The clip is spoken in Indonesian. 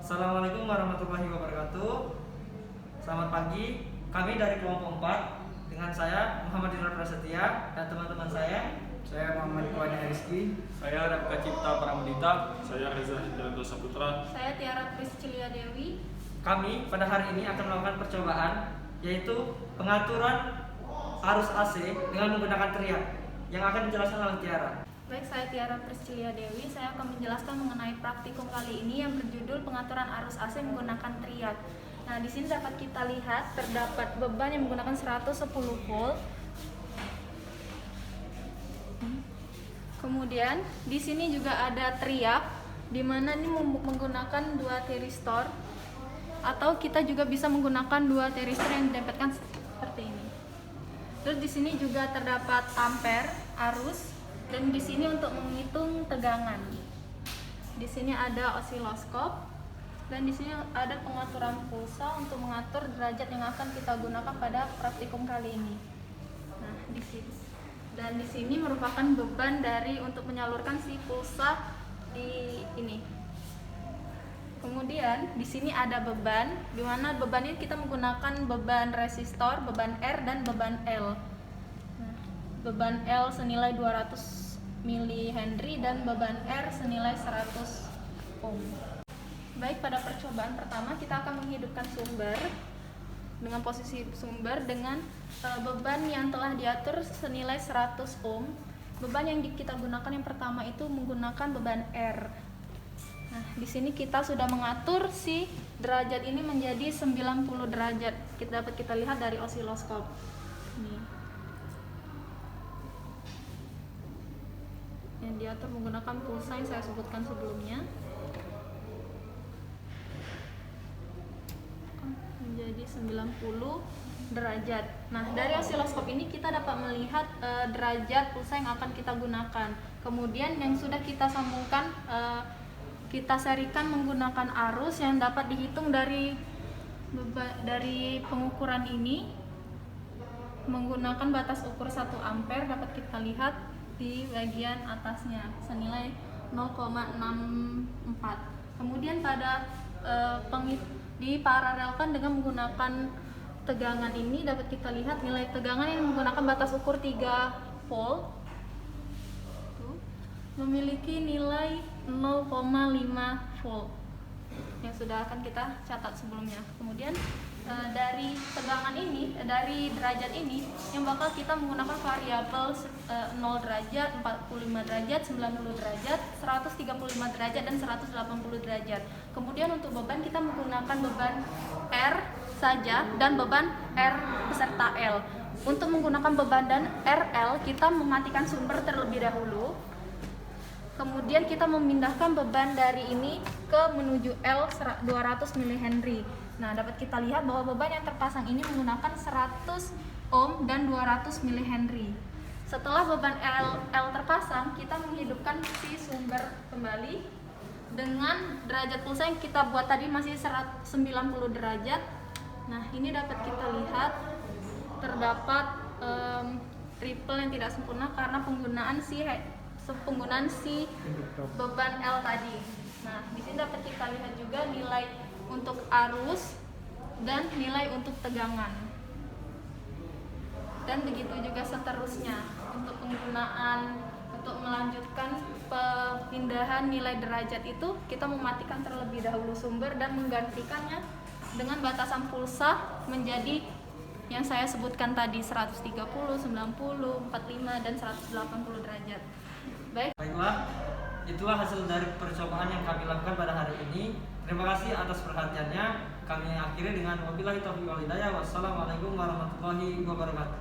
Assalamualaikum warahmatullahi wabarakatuh. Selamat pagi. Kami dari kelompok 4 dengan saya Muhammad Dinur Prasetya dan teman-teman saya. Saya Muhammad Ikhwani Rizky. Saya Rapka Cipta Pramudita. Saya Reza Hidayat Saputra. Saya Tiara Priscilia Dewi. Kami pada hari ini akan melakukan percobaan, yaitu pengaturan arus AC dengan menggunakan teriak yang akan dijelaskan oleh Tiara. Baik, saya Tiara Priscilia Dewi. Saya akan menjelaskan mengenai praktikum kali ini yang berjudul pengaturan arus AC menggunakan teriak. Nah, di sini dapat kita lihat terdapat beban yang menggunakan 110 volt. Kemudian di sini juga ada teriak, di mana ini menggunakan 2 tiristor, atau kita juga bisa menggunakan 2 tiristor yang didempetkan seperti ini. Terus di sini juga terdapat ampere arus, dan di sini untuk menghitung tegangan. Di sini ada osiloskop, dan di sini ada pengaturan pulsa untuk mengatur derajat yang akan kita gunakan pada praktikum kali ini. Nah, di sini. Dan di sini merupakan beban dari untuk menyalurkan si pulsa di ini. Kemudian di sini ada beban, di mana beban ini kita menggunakan beban resistor, beban R dan beban L. Nah, beban L senilai 200 mH dan beban R senilai 100 ohm. Baik, pada percobaan pertama kita akan menghidupkan sumber dengan posisi sumber dengan beban yang telah diatur senilai 100 ohm. Beban yang kita gunakan yang pertama itu menggunakan beban R. Nah, di sini kita sudah mengatur si derajat ini menjadi 90 derajat. Dapat kita lihat dari osiloskop. Nih. Yang diatur menggunakan pulsa yang saya sebutkan sebelumnya. Menjadi 90 derajat. Nah, dari osiloskop ini kita dapat melihat derajat pulsa yang akan kita gunakan. Kemudian yang sudah kita sambungkan, kita serikan menggunakan arus yang dapat dihitung dari pengukuran ini menggunakan batas ukur 1 ampere, dapat kita lihat di bagian atasnya senilai 0,64. Kemudian pada diparalelkan dengan menggunakan tegangan ini, dapat kita lihat nilai tegangan yang menggunakan batas ukur 3 volt memiliki nilai 0,5 volt yang sudah akan kita catat sebelumnya. Kemudian dari tegangan ini, dari derajat ini yang bakal kita menggunakan variabel 0 derajat, 45 derajat, 90 derajat, 135 derajat, dan 180 derajat. Kemudian untuk beban kita menggunakan beban R saja dan beban R beserta L. Untuk menggunakan beban dan RL kita mematikan sumber terlebih dahulu. Kemudian kita memindahkan beban dari ini ke menuju L 200 mH. Nah, dapat kita lihat bahwa beban yang terpasang ini menggunakan 100 ohm dan 200 mH. Setelah beban L terpasang, kita menghidupkan si sumber kembali dengan derajat pulsa yang kita buat tadi masih 90 derajat. Nah, ini dapat kita lihat terdapat ripple yang tidak sempurna karena penggunaan si beban L tadi. Nah, di sini dapat kita lihat juga nilai untuk arus dan nilai untuk tegangan. Dan begitu juga seterusnya untuk untuk melanjutkan pemindahan nilai derajat itu, kita mematikan terlebih dahulu sumber dan menggantikannya dengan batasan pulsa menjadi yang saya sebutkan tadi 130, 90, 45 dan 180 derajat. Baiklah, itulah hasil dari percobaan yang kami lakukan pada hari ini. Terima kasih atas perhatiannya. Kami akhiri dengan wabillahi taufiq wal hidayah. Wassalamualaikum warahmatullahi wabarakatuh.